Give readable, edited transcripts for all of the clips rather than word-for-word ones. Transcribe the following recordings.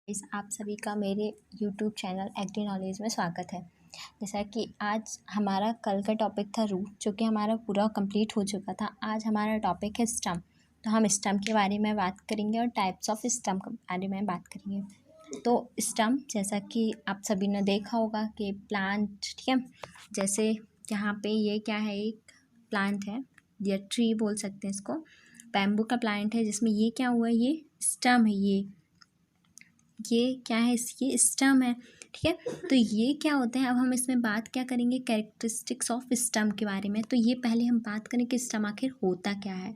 आप सभी का मेरे यूट्यूब चैनल एग्री नॉलेज में स्वागत है। जैसा कि आज हमारा कल का टॉपिक था रूट, जो कि हमारा पूरा कंप्लीट हो चुका था। आज हमारा टॉपिक है स्टम। तो हम स्टम के बारे में बात करेंगे और टाइप्स ऑफ स्टम के बारे में बात करेंगे। तो स्टम, जैसा कि आप सभी ने देखा होगा कि प्लांट, ठीक है, जैसे यहाँ पे ये क्या है, एक प्लांट है या ट्री बोल सकते हैं इसको, बैम्बू का प्लांट है, जिसमें ये क्या हुआ है, ये स्टम है, ये क्या है, ये स्टम है, ठीक है। तो ये क्या होता है, अब हम इसमें बात क्या करेंगे, कैरेक्टरिस्टिक्स ऑफ स्टम के बारे में। तो ये पहले हम बात करें कि स्टम आखिर होता क्या है।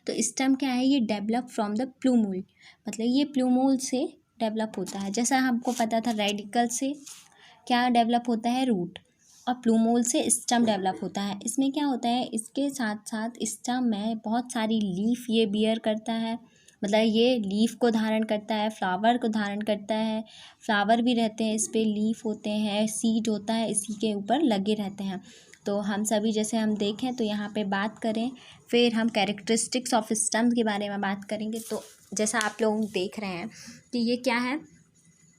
तो स्टम क्या है, ये डेवलप फ्रॉम द प्लूमूल, मतलब ये प्लूमूल से डेवलप होता है। जैसा हमको पता था, रेडिकल से क्या डेवलप होता है, रूट, और प्लूमूल से स्टम डेवलप होता है। इसमें क्या होता है, इसके साथ साथ स्टम में बहुत सारी लीफ ये बियर करता है, मतलब ये लीफ को धारण करता है, फ्लावर को धारण करता है, फ्लावर भी रहते हैं इस पर, लीफ होते हैं, सीड होता है, इसी के ऊपर लगे रहते हैं। तो हम सभी जैसे हम देखें तो यहाँ पे बात करें, फिर हम कैरेक्टरिस्टिक्स ऑफ स्टम के बारे में बात करेंगे। तो जैसा आप लोग देख रहे हैं कि ये क्या है,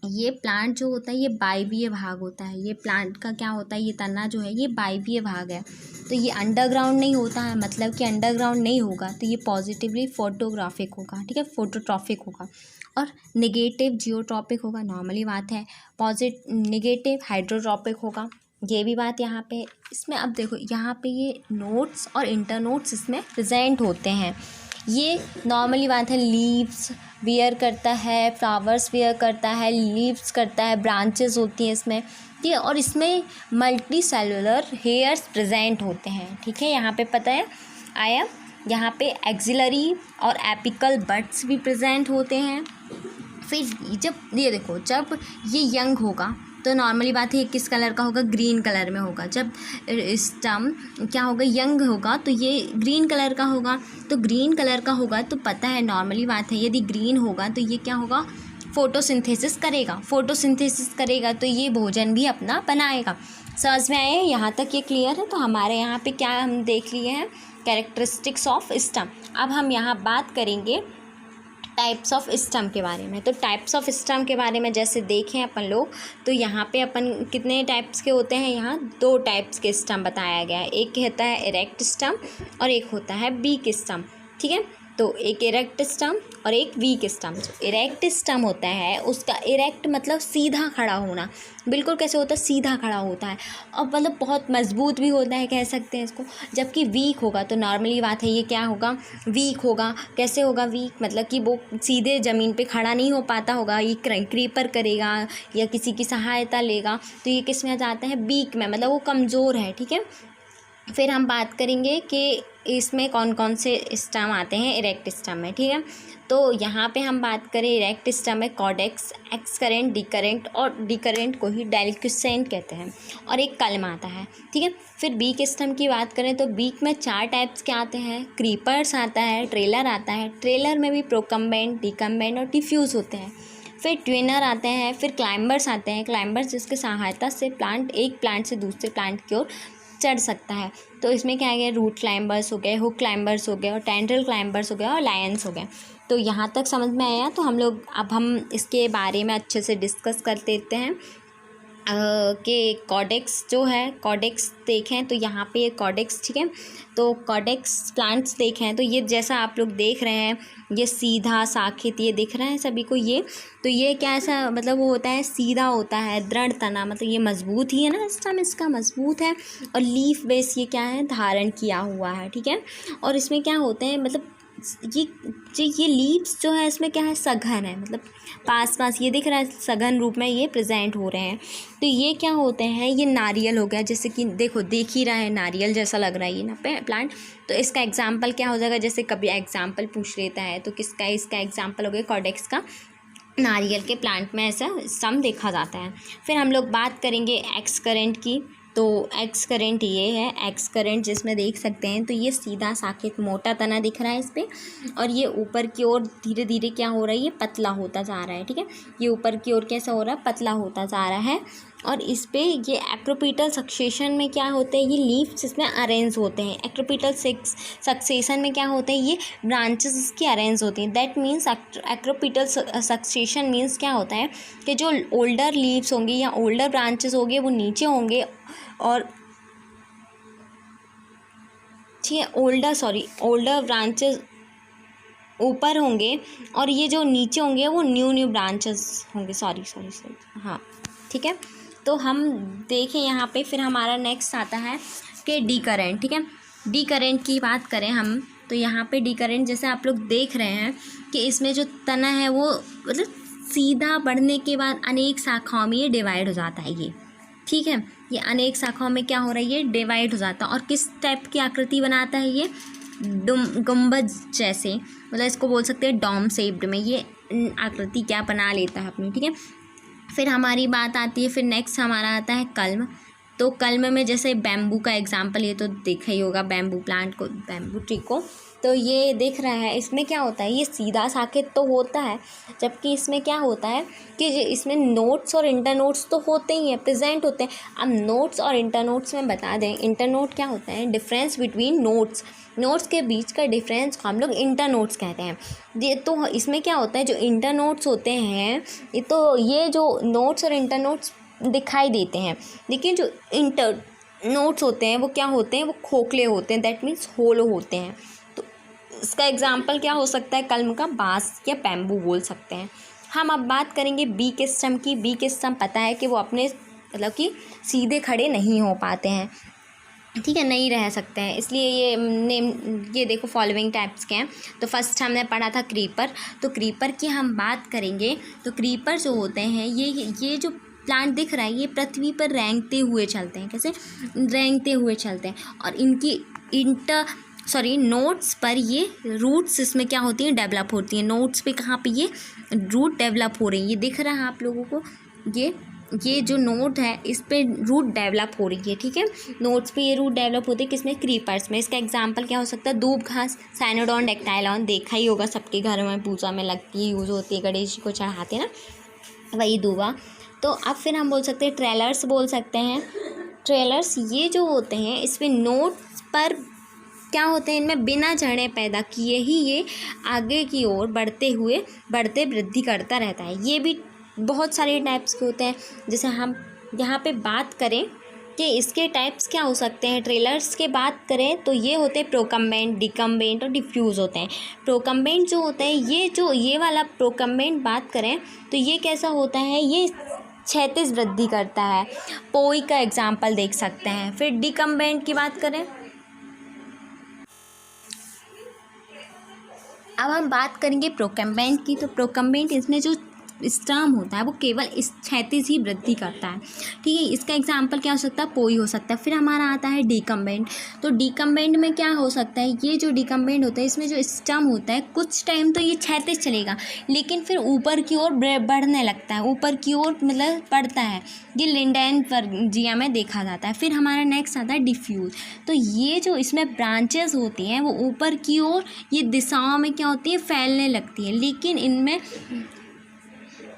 ये प्लांट जो होता है ये वायवीय भाग होता है। ये प्लांट का क्या होता है, ये तना जो है ये वायवीय भाग है। तो ये अंडरग्राउंड नहीं होता है, मतलब कि अंडरग्राउंड नहीं होगा, तो ये पॉजिटिवली फोटोग्राफिक होगा, ठीक है, फोटोट्रॉफिक होगा, और नेगेटिव जियोट्रॉपिक होगा, नॉर्मली बात है। नेगेटिव हाइड्रोट्रॉपिक होगा, ये भी बात यहाँ पे। इसमें अब देखो, यहाँ पे ये नोट्स और इंटरनोट्स इसमें प्रेजेंट होते हैं। ये नॉर्मली बात है, लीव्स वियर करता है, फ्लावर्स वियर करता है, लीव्स करता है, ब्रांचेस होती हैं इसमें, ठीक है, और इसमें मल्टी सेलुलर हेयर्स प्रेजेंट होते हैं, ठीक है। यहाँ पे पता है आया, यहाँ पे एक्सिलरी और एपिकल बड्स भी प्रेजेंट होते हैं। फिर जब ये देखो, जब ये यंग होगा तो नॉर्मली बात है ये किस कलर का होगा, ग्रीन कलर में होगा। जब स्टम क्या होगा, यंग होगा, तो ये ग्रीन कलर का होगा। तो ग्रीन कलर का होगा तो पता है, नॉर्मली बात है, यदि ग्रीन होगा तो ये क्या होगा, फोटोसिंथेसिस करेगा। फोटोसिंथेसिस करेगा तो ये भोजन भी अपना बनाएगा। समझ में आए, यहाँ तक ये क्लियर है। तो हमारे यहाँ पे क्या हम देख लिए हैं, कैरेक्टरिस्टिक्स ऑफ स्टम। अब हम यहाँ बात करेंगे टाइप्स ऑफ स्टम के बारे में। तो टाइप्स ऑफ स्टम के बारे में जैसे देखें अपन लोग, तो यहाँ पे अपन कितने टाइप्स के होते हैं, यहाँ 2 टाइप्स के स्टम बताया गया है। एक होता है इरेक्ट स्टम और एक होता है वीक स्टम, ठीक है। तो एक इरेक्ट स्टम और एक वीक स्टम। जो इरेक्ट स्टम होता है, उसका इरेक्ट मतलब सीधा खड़ा होना, बिल्कुल कैसे होता है, सीधा खड़ा होता है, और मतलब बहुत मजबूत भी होता है, कह सकते हैं इसको। जबकि वीक होगा तो नॉर्मली बात है, ये क्या होगा, वीक होगा। कैसे होगा वीक, मतलब कि वो सीधे ज़मीन पे खड़ा नहीं हो पाता होगा, ये क्रीपर करेगा या किसी की सहायता लेगा, तो ये किस में जाता है, वीक में, मतलब वो कमज़ोर है, ठीक है। फिर हम बात करेंगे कि इसमें कौन कौन से स्टम आते हैं इरेक्ट स्टम में, ठीक है। तो यहाँ पे हम बात करें इरेक्ट स्टम में कॉडेक्स, एक्सकरेंट, डिकरेंट, और डिकरेंट को ही डेलिक्वेसेंट कहते हैं, और एक कलम आता है, ठीक है। फिर बीक स्टम की बात करें तो बीक में 4 टाइप्स के आते हैं, क्रीपर्स आता है, ट्रेलर आता है, ट्रेलर में भी प्रोकम्बेंट, डिकम्बेंट और डिफ्यूज़ होते हैं। फिर ट्विनर आते हैं, फिर क्लाइंबर्स आते हैं, क्लाइंबर्स जिसकी सहायता से प्लांट एक प्लांट से दूसरे प्लांट की ओर चढ़ सकता है। तो इसमें क्या है, रूट क्लाइंबर्स हो गए, हुक क्लाइंबर्स हो गए, और टेंड्रिल क्लाइंबर्स हो गए, और लायंस हो गए। तो यहाँ तक समझ में आया। तो हम लोग अब हम इसके बारे में अच्छे से डिस्कस कर लेते हैं कि कॉडेक्स जो है, कॉडेक्स देखें तो यहाँ पे ये कॉडेक्स, ठीक है। तो कॉडेक्स प्लांट्स देखें तो ये जैसा आप लोग देख रहे हैं, ये सीधा साखित ये दिख रहा है सभी को, ये तो ये क्या ऐसा, मतलब वो होता है, सीधा होता है, दृढ़ तना, मतलब ये मजबूत ही है ना, स्टम इसका मजबूत है, और लीफ बेस ये क्या है, धारण किया हुआ है, ठीक है। और इसमें क्या होते हैं, मतलब ये लीव्स जो है इसमें क्या है, सघन है, मतलब पास पास ये दिख रहा है, सघन रूप में ये प्रेजेंट हो रहे हैं। तो ये क्या होते हैं, ये नारियल हो गया, जैसे कि देखो देख ही रहा है, नारियल जैसा लग रहा है ये ना प्लांट। तो इसका एग्जाम्पल क्या हो जाएगा, जैसे कभी एग्जाम्पल पूछ लेता है तो किसका, इसका एग्जाम्पल हो गया कॉडेक्स का, नारियल के प्लांट में ऐसा सम देखा जाता है। फिर हम लोग बात करेंगे एक्स करेंट की। तो एक्स करेंट ये है, एक्स करेंट जिसमें देख सकते हैं, तो ये सीधा साकेत मोटा तना दिख रहा है इस पर, और ये ऊपर की ओर धीरे धीरे क्या हो रहा है, ये पतला होता जा रहा है, ठीक है। ये ऊपर की ओर कैसा हो रहा है, पतला होता जा रहा है। और इस पे ये एक्रोपिटल सक्सेशन में क्या होते हैं, ये लीव्स इसमें अरेंज होते हैं। एक्रोपिटल सक्सेशन में क्या होते हैं, ये ब्रांचेस इसकी अरेंज होती हैं। That means acropetal succession means क्या होता है कि जो ओल्डर लीव्स होंगे या ओल्डर ब्रांचेस होंगे वो नीचे होंगे और ठीक है, ओल्डर ब्रांचेस ऊपर होंगे और ये जो नीचे होंगे वो न्यू ब्रांचेस होंगे। सॉरी, हाँ ठीक है। तो हम देखें यहाँ पे, फिर हमारा नेक्स्ट आता है कि डी करेंट। ठीक है, डी करेंट की बात करें हम तो यहाँ पे डी करेंट जैसे आप लोग देख रहे हैं कि इसमें जो तना है वो मतलब सीधा बढ़ने के बाद अनेक शाखाओं में ये डिवाइड हो जाता है। ये ठीक है, ये अनेक शाखाओं में क्या हो रहा है, ये डिवाइड हो जाता है। और किस टाइप की आकृति बनाता है, ये गुंबज जैसे, मतलब इसको बोल सकते हैं डॉम शेप्ड में ये आकृति क्या बना लेता है अपनी। ठीक है, फिर हमारी बात आती है, फिर नेक्स्ट हमारा आता है कल्म। तो कल्म में जैसे बैम्बू का एग्जांपल, ये तो देखा ही होगा बैम्बू प्लांट को, बैम्बू ट्री को। तो ये दिख रहा है, इसमें क्या होता है, ये सीधा शाखित तो होता है, जबकि इसमें क्या होता है कि इसमें नोट्स और इंटरनोट्स तो होते ही हैं, प्रेजेंट होते हैं। अब नोट्स और इंटरनोट्स में बता दें, इंटरनोट क्या होता है, डिफरेंस बिटवीन नोट्स के बीच का डिफरेंस को हम लोग इंटरनोट्स कहते हैं। ये तो इसमें क्या होता है, जो इंटरनोट्स होते हैं ये जो नोट्स और इंटरनोट्स दिखाई देते हैं, लेकिन जो इंटरनोट्स होते हैं वो क्या होते हैं, वो खोखले होते हैं, दैट मीन्स होलो होते हैं। तो इसका एग्जाम्पल क्या हो सकता है, कलम का बांस या बैम्बू बोल सकते हैं। हम अब बात करेंगे बी के स्टम की। बी के स्टम पता है कि वो अपने मतलब कि सीधे खड़े नहीं हो पाते हैं, ठीक है, नहीं रह सकते हैं, इसलिए ये नेम, ये देखो फॉलोइंग टाइप्स के हैं। तो फर्स्ट हमने पढ़ा था क्रीपर। तो क्रीपर की हम बात करेंगे तो क्रीपर जो होते हैं ये जो प्लांट दिख रहा है ये पृथ्वी पर रेंगते हुए चलते हैं। कैसे रेंगते हुए चलते हैं, और इनकी नोट्स पर ये रूट्स इसमें क्या होती हैं, डेवलप होती हैं। नोट्स पे कहाँ पे ये रूट डेवलप हो रही है, ये दिख रहा है आप लोगों को, ये जो नोट है इस पे रूट डेवलप हो रही है। ठीक है, नोट्स पे ये रूट डेवलप होती है, किसमें, क्रीपर्स में। इसका एग्जांपल क्या हो सकता है, दूब घास, साइनोडॉन डेक्टाइलॉन, देखा ही होगा, सबके घर में पूजा में लगती है, यूज़ होती है, गणेश जी को चढ़ाते हैं ना, वही दूबा। तो अब फिर हम बोल सकते हैं ट्रेलर्स बोल सकते हैं। ट्रेलर्स ये जो होते हैं इसमें नोट्स पर क्या होते हैं, इनमें बिना जड़ें पैदा किए ही ये आगे की ओर बढ़ते वृद्धि करता रहता है। ये भी बहुत सारे टाइप्स के होते हैं। जैसे हम यहाँ पे बात करें कि इसके टाइप्स क्या हो सकते हैं, ट्रेलर्स के बात करें तो ये होते हैं प्रोकम्बेंट, डिकम्बेंट और डिफ्यूज़ होते हैं। प्रोकम्बेंट जो होते हैं ये वाला प्रोकम्बेंट बात करें तो ये कैसा होता है, ये क्षैतिज वृद्धि करता है, पोई का एग्जाम्पल देख सकते हैं। फिर डिकम्बेंट की बात करें, अब हम बात करेंगे प्रोकम्बेंट की। तो प्रोकम्बेंट इसमें जो स्टाम होता है वो केवल इस क्षैतिज ही वृद्धि करता है। ठीक है, इसका एग्जाम्पल क्या हो सकता है, पोई हो सकता है। फिर हमारा आता है डिकम्बेंट। तो डिकम्बेंट में क्या हो सकता है, ये जो डिकम्बेंट होता है इसमें जो स्टम होता है कुछ टाइम तो ये क्षैतिज चलेगा, लेकिन फिर ऊपर की ओर बढ़ने लगता है, ऊपर की ओर मतलब बढ़ता है। ये लिंडेनवर्जिया में देखा जाता है। फिर हमारा नेक्स्ट आता है डिफ्यूज। तो ये जो इसमें ब्रांचेस होती हैं वो ऊपर की ओर ये दिशाओं में क्या होती है, फैलने लगती है, लेकिन इनमें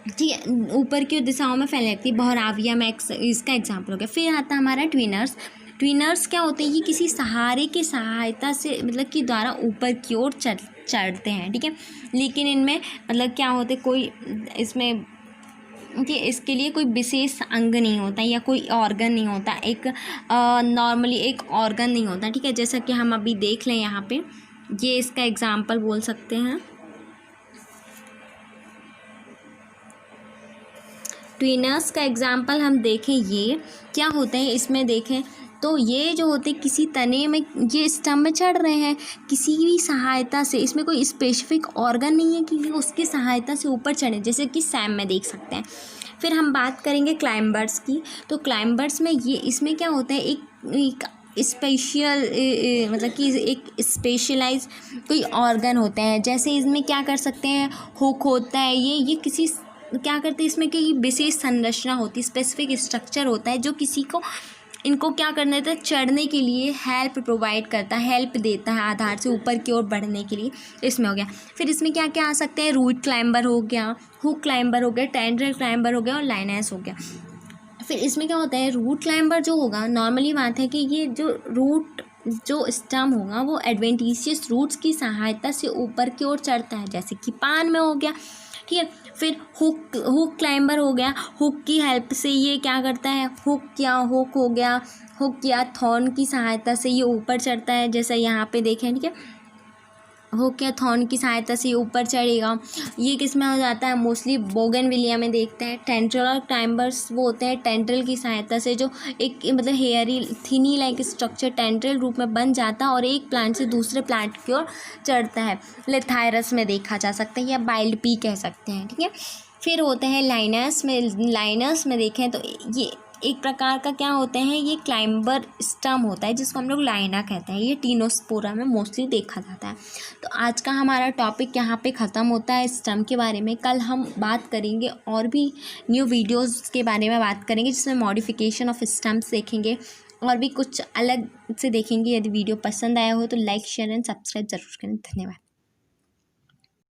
ठीक है ऊपर की दिशाओं में फैलने लगती है। बहराविया में इसका एग्जाम्पल हो गया। फिर आता है हमारा ट्विनर्स। ट्विनर्स क्या होते हैं, ये किसी सहारे की सहायता से मतलब कि द्वारा ऊपर की ओर चढ़ते हैं। ठीक है, लेकिन इनमें मतलब क्या होते, कोई इसमें कि इसके लिए कोई विशेष अंग नहीं होता या कोई ऑर्गन नहीं होता, एक नॉर्मली एक ऑर्गन नहीं होता। ठीक है, जैसा कि हम अभी देख लें यहाँ पे, ये इसका एग्जाम्पल बोल सकते हैं। ट्विनर्स का एग्जाम्पल हम देखें, ये क्या होते हैं, इसमें देखें तो ये जो होते हैं किसी तने में, ये स्टम में चढ़ रहे हैं किसी भी सहायता से, इसमें कोई स्पेसिफिक ऑर्गन नहीं है कि उसकी सहायता से ऊपर चढ़े, जैसे कि सैम में देख सकते हैं। फिर हम बात करेंगे क्लाइंबर्स की। तो क्लाइंबर्स में ये इसमें क्या होता है, एक स्पेशल मतलब कि एक स्पेशलाइज कोई ऑर्गन होते हैं। जैसे इसमें क्या कर सकते हैं, हुक होता है, ये किसी क्या करते हैं इसमें कि विशेष संरचना होती है, स्पेसिफिक स्ट्रक्चर होता है जो किसी को इनको क्या करना देता है, चढ़ने के लिए हेल्प प्रोवाइड करता है, हेल्प देता है आधार से ऊपर की ओर बढ़ने के लिए। इसमें हो गया। फिर इसमें क्या क्या आ सकते हैं, रूट क्लाइंबर हो गया, हुक क्लाइंबर हो गया, टेंड्रिल क्लाइंबर हो गया और लाइनेस हो गया। फिर इसमें क्या होता है, रूट क्लाइंबर जो होगा, नॉर्मली बात है कि ये जो स्टेम होगा वो एडवेंटिशियस रूट्स की सहायता से ऊपर की ओर चढ़ता है, जैसे कि पान में हो गया, ठीक है। फिर हुक क्लाइंबर हो गया, हुक की हेल्प से ये क्या करता है, हुक हो गया, हुक या थॉर्न की सहायता से ये ऊपर चढ़ता है, जैसा यहाँ पे देखें, ठीक है। हुक या थॉर्न की सहायता से ये ऊपर चढ़ेगा। ये किस में हो जाता है, मोस्टली बोगनविलिया में देखते हैं। टेंड्रल और क्लाइंबर्स वो होते हैं टेंड्रल की सहायता से, जो एक मतलब हेयरी थिनी लाइक स्ट्रक्चर टेंड्रल रूप में बन जाता है और एक प्लांट से दूसरे प्लांट की ओर चढ़ता है। लेथायरस में देखा जा सकता है या वाइल्ड पी कह सकते हैं, ठीक है। फिर होते हैं लाइनर्स में देखें तो ये एक प्रकार का क्या होते हैं, ये क्लाइंबर स्टम होता है जिसको हम लोग लाइना कहते हैं। ये टीनोस्पोरा में मोस्टली देखा जाता है। तो आज का हमारा टॉपिक यहाँ पे ख़त्म होता है स्टम के बारे में। कल हम बात करेंगे और भी न्यू वीडियोस के बारे में बात करेंगे, जिसमें मॉडिफिकेशन ऑफ स्टम्स देखेंगे और भी कुछ अलग से देखेंगे। यदि वीडियो पसंद आया हो तो लाइक शेयर एंड सब्सक्राइब ज़रूर करें। धन्यवाद।